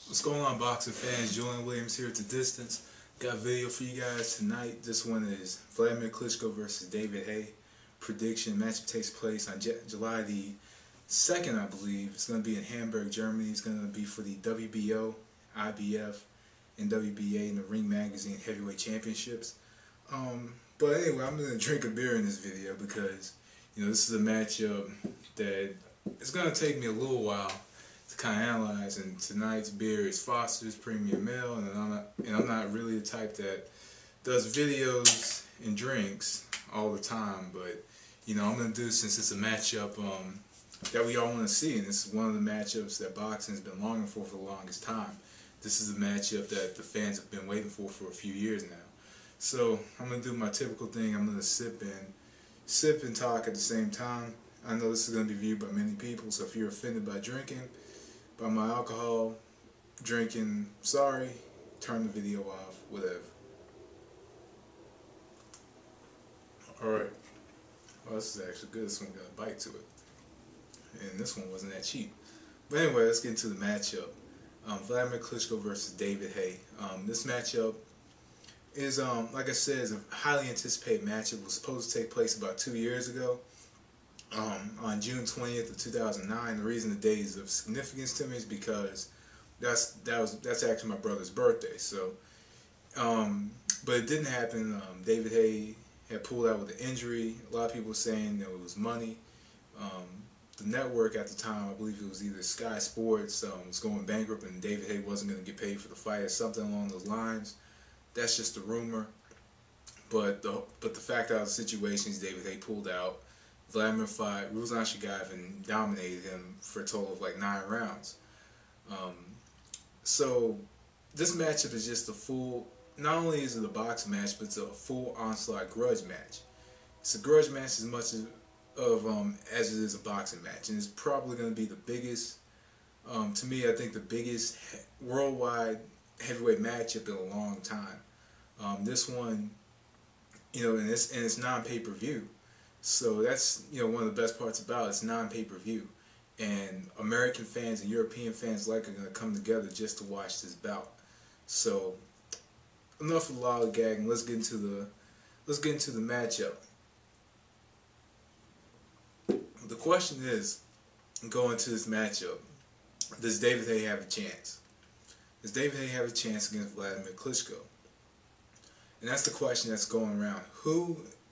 What's going on, boxing fans? Julian Williams here at the distance. Got a video for you guys tonight. This one is Wladimir Klitschko versus David Haye. Prediction matchup takes place on July the 2nd, I believe. It's going to be in Hamburg, Germany. It's going to be for the WBO, IBF, and WBA in the Ring Magazine Heavyweight Championships. But anyway, I'm going to drink a beer in this video because, this is a matchup that it's going to take me a little while to kind of analyze. And tonight's beer is Foster's Premium Ale, and I'm not really the type that does videos and drinks all the time. But I'm going to do, since it's a matchup that we all want to see, and this is one of the matchups that boxing has been longing for the longest time. This is a matchup that the fans have been waiting for a few years now. So I'm going to do my typical thing. I'm going to sip and talk at the same time. I know this is going to be viewed by many people, so if you're offended by drinking, by my alcohol, drinking, sorry, turn the video off, whatever. Alright. Well, this is actually good. This one got a bite to it. And this one wasn't that cheap. But anyway, let's get into the matchup. Wladimir Klitschko versus David Haye. This matchup is, like I said, is a highly anticipated matchup. It was supposed to take place about 2 years ago, on June 20th of 2009. The reason the date is of significance to me is because that's actually my brother's birthday. So, but it didn't happen. David Haye had pulled out with an injury. A lot of people were saying it was money. The network at the time, I believe it was either Sky Sports, was going bankrupt, and David Haye wasn't going to get paid for the fight or something along those lines. That's just a rumor. But the fact out of the situation is David Haye pulled out. Wladimir fought Ruslan Shagayev and dominated him for a total of like 9 rounds. So this matchup is just a full, not only is it a boxing match, but it's a full onslaught grudge match. It's a grudge match as much as it is a boxing match, and it's probably going to be the biggest, to me, I think the biggest worldwide heavyweight matchup in a long time. This one, and it's non-pay-per-view. So that's, one of the best parts about it. It's non-pay-per-view, and American fans and European fans alike are going to come together just to watch this bout. So enough of the lollygagging. Let's get into the matchup. The question is, going to this matchup, does David Haye have a chance? Does David Haye have a chance against Wladimir Klitschko? And that's the question that's going around.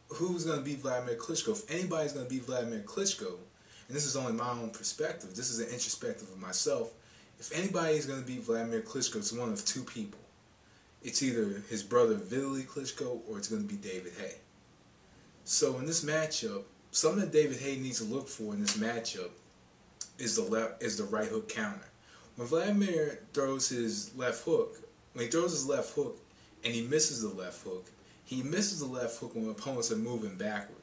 Who's going to beat Wladimir Klitschko? If anybody's going to beat Wladimir Klitschko, and this is only my own perspective, this is an introspective of myself, if anybody's going to beat Wladimir Klitschko, it's one of 2 people. It's either his brother Wladimir Klitschko, or it's going to be David Haye. So in this matchup, something that David Haye needs to look for in this matchup is the right hook counter. When Wladimir throws his left hook, and he misses the left hook, he misses the left hook when opponents are moving backward.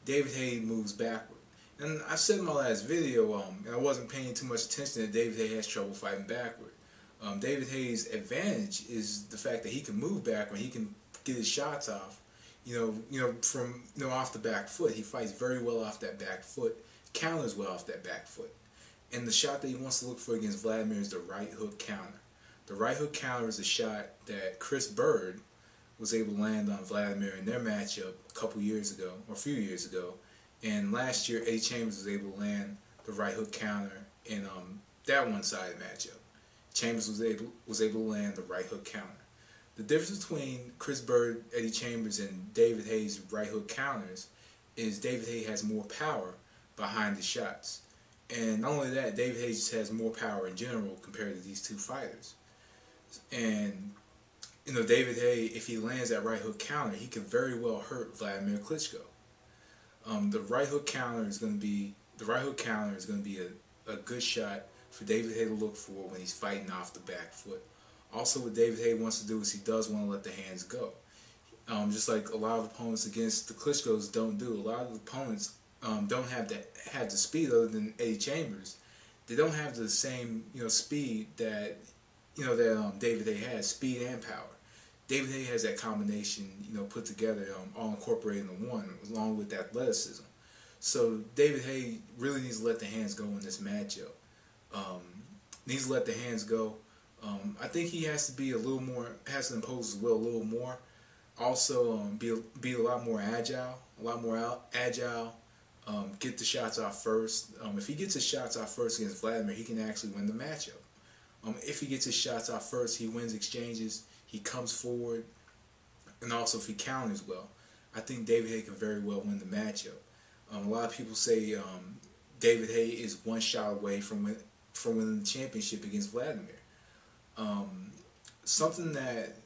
David Haye moves backward. And I said in my last video, and I wasn't paying too much attention, that David Haye has trouble fighting backward. David Haye's advantage is the fact that he can move backward. He can get his shots off, from off the back foot. He fights very well off that back foot, counters well off that back foot. And the shot that he wants to look for against Wladimir is the right hook counter. The right hook counter is a shot that Chris Bird was able to land on Wladimir in their matchup a few years ago. And last year, Eddie Chambers was able to land the right hook counter in that one-sided matchup. Chambers was able to land the right hook counter. The difference between Chris Bird, Eddie Chambers, and David Haye's right hook counters is David Haye has more power behind the shots. And not only that, David Haye just has more power in general compared to these 2 fighters. And David Haye, if he lands that right hook counter, he could very well hurt Wladimir Klitschko. The right hook counter is going to be a good shot for David Haye to look for when he's fighting off the back foot. Also, what David Haye wants to do is he does want to let the hands go. Just like a lot of opponents against the Klitschkos don't do. A lot of the opponents don't have the speed other than Eddie Chambers. They don't have the same speed that David Haye has, speed and power. David Haye has that combination, put together, all incorporated in one, along with athleticism. So David Haye really needs to let the hands go in this matchup. Needs to let the hands go I think he has to be a little more, has to impose his will a little more. Also, be a lot more agile, agile. Get the shots off first. If he gets his shots off first against Wladimir, he can actually win the matchup. If he gets his shots off first, he wins exchanges. He comes forward, and also if he counters well, I think David Haye can very well win the matchup. A lot of people say David Haye is one shot away from winning the championship against Wladimir. Um, something that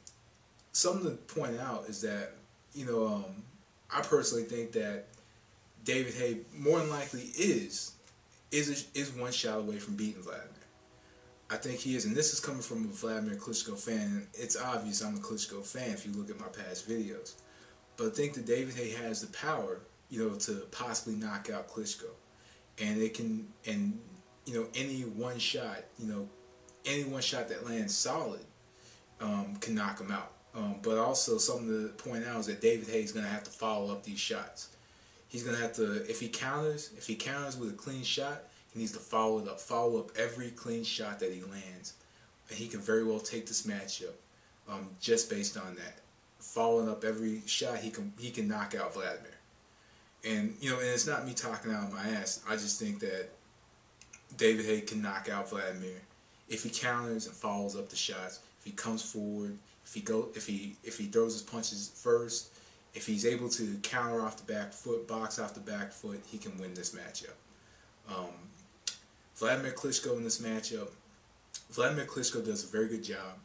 something to point out is that I personally think that David Haye more than likely is one shot away from beating Wladimir. I think he is, and this is coming from a Wladimir Klitschko fan. It's obvious I'm a Klitschko fan if you look at my past videos. But I think that David Haye has the power, to possibly knock out Klitschko, and any one shot, any one shot that lands solid, can knock him out. But also something to point out is that David Haye is going to have to follow up these shots. He's going to have to, if he counters with a clean shot, he needs to follow up every clean shot that he lands, and he can very well take this matchup just based on that. Following up every shot, he can knock out Wladimir. And and it's not me talking out of my ass. I just think that David Haye can knock out Wladimir if he counters and follows up the shots. If he comes forward, if he throws his punches first, if he's able to counter off the back foot, box off the back foot, he can win this matchup. Wladimir Klitschko in this matchup, Wladimir Klitschko does a very good job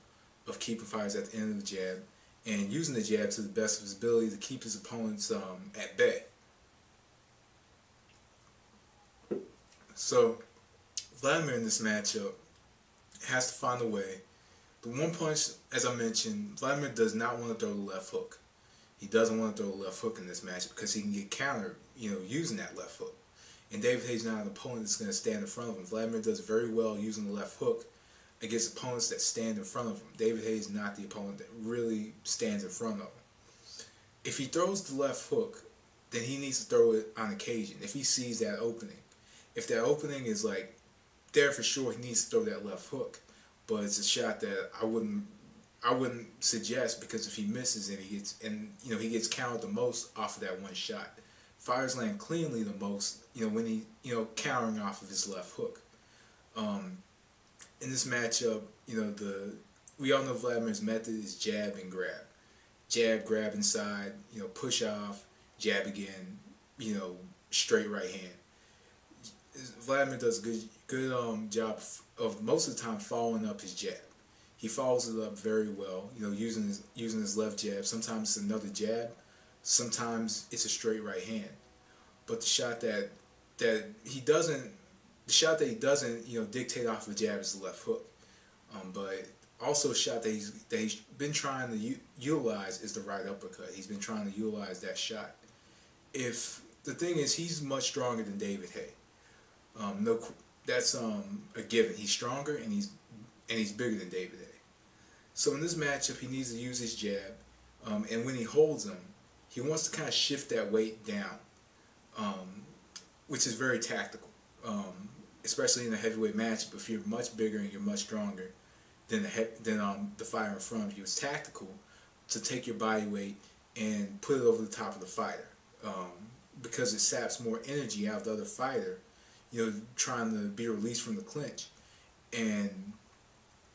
of keeping fighters at the end of the jab and using the jab to the best of his ability to keep his opponents at bay. So Wladimir in this matchup has to find a way. The one punch, as I mentioned, Wladimir does not want to throw the left hook. He doesn't want to throw the left hook in this matchup because he can get countered, using that left hook. And David Haye's not an opponent that's going to stand in front of him. Wladimir does very well using the left hook against opponents that stand in front of him. David Haye is not the opponent that really stands in front of him. If he throws the left hook, then he needs to throw it on occasion. If he sees that opening, if that opening is like there for sure, he needs to throw that left hook. But it's a shot that I wouldn't suggest, because if he misses and he gets countered the most off of that one shot. Fighters land cleanly the most, when he countering off of his left hook. In this matchup, we all know Vladimir's method is jab and grab. Jab, grab inside, push off, jab again, straight right hand. Wladimir does a good job of most of the time following up his jab. He follows it up very well, using his left jab. Sometimes it's another jab, sometimes it's a straight right hand. But the shot that he doesn't dictate off of the jab is the left hook. But also a shot that he's been trying to utilize is the right uppercut. He's been trying to utilize that shot. If the thing is, he's much stronger than David Haye. That's a given. He's stronger and he's bigger than David Haye. So in this matchup, he needs to use his jab, and when he holds him, he wants to kind of shift that weight down, which is very tactical, especially in a heavyweight matchup. If you're much bigger and you're much stronger than the fighter in front of you, it's tactical to take your body weight and put it over the top of the fighter, because it saps more energy out of the other fighter, trying to be released from the clinch. And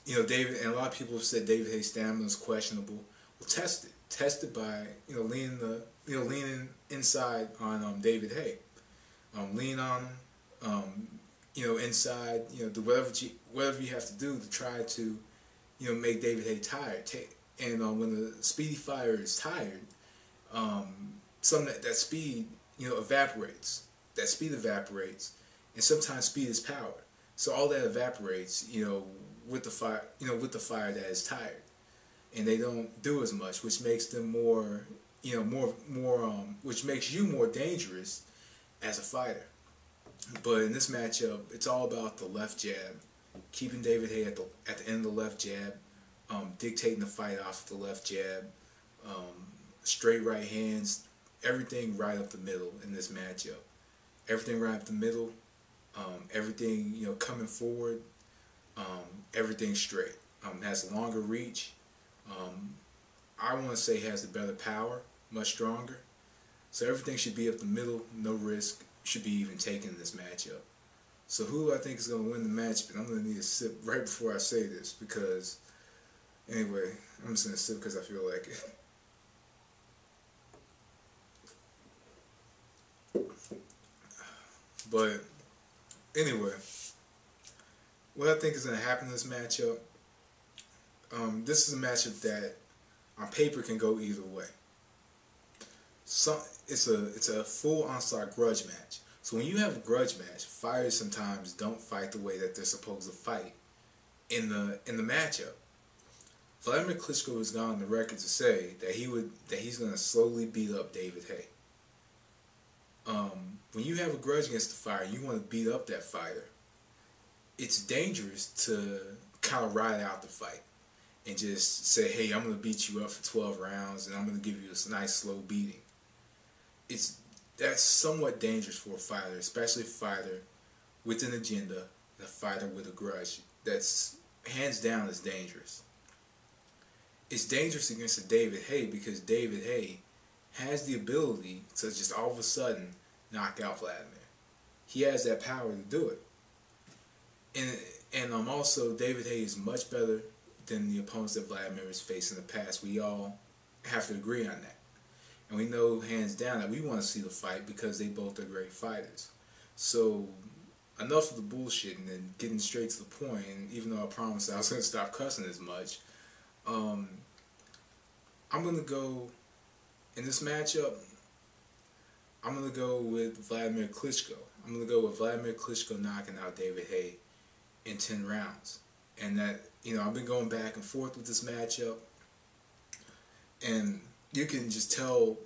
David, and a lot of people have said David Haye's stamina is questionable. Well, test it. Test it by leaning inside on David Haye. Lean on him. Inside. Do whatever you have to do to try to make David Haye tired. And when the speedy fighter is tired, some that speed evaporates. That speed evaporates, and sometimes speed is power. So all that evaporates, with the fire that is tired, and they don't do as much, which makes them more, which makes you more dangerous as a fighter. But in this matchup, it's all about the left jab, keeping David Haye at the end of the left jab, dictating the fight off the left jab, straight right hands, everything right up the middle in this matchup. Everything right up the middle, everything coming forward, everything straight. has longer reach. Um, I want to say has the better power, much stronger. So everything should be up the middle, no risk, should be even taken in this matchup. So who do I think is going to win the match? But I'm going to need a sip right before I say this because, anyway, I'm just going to sip because I feel like it. But anyway, what I think is going to happen in this matchup, this is a matchup that on paper can go either way. It's a full onslaught grudge match. So when you have a grudge match, fighters sometimes don't fight the way that they're supposed to fight in the matchup. Wladimir Klitschko has gone on the record to say that he's going to slowly beat up David Haye. When you have a grudge against the fighter, you want to beat up that fighter. It's dangerous to kind of ride out the fight and just say, hey, I'm going to beat you up for 12 rounds and I'm going to give you a nice slow beating. That's somewhat dangerous for a fighter, especially a fighter with an agenda, a fighter with a grudge. That's hands down is dangerous. It's dangerous against a David Haye because David Haye has the ability to just all of a sudden knock out Wladimir. He has that power to do it. And also David Haye is much better than the opponents that Wladimir has faced in the past. We all have to agree on that. And we know hands down that we want to see the fight because they both are great fighters. So enough of the bullshit and then getting straight to the point. And even though I promised I was going to stop cussing as much, I'm going to go in this matchup. I'm going to go with Wladimir Klitschko. I'm going to go with Wladimir Klitschko knocking out David Haye in 10 rounds. And that, I've been going back and forth with this matchup. And you can just tell,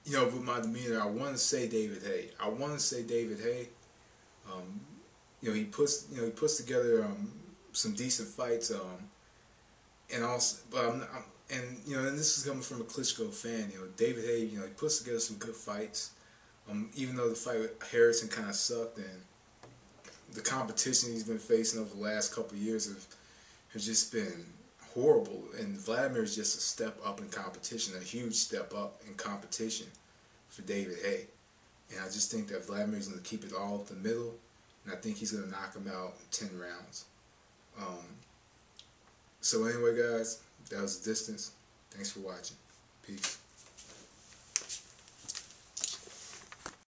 with my demeanor, I want to say David Haye. I want to say David Haye. He puts together some decent fights. And also, but and this is coming from a Klitschko fan. David Haye. He puts together some good fights. Even though the fight with Harrison kind of sucked, and the competition he's been facing over the last couple of years have just been horrible. And Wladimir is just a step up in competition, a huge step up in competition for David Haye. And I just think that Wladimir is going to keep it all up the middle, and I think he's going to knock him out in 10 rounds. So anyway, guys, that was the distance. Thanks for watching. Peace.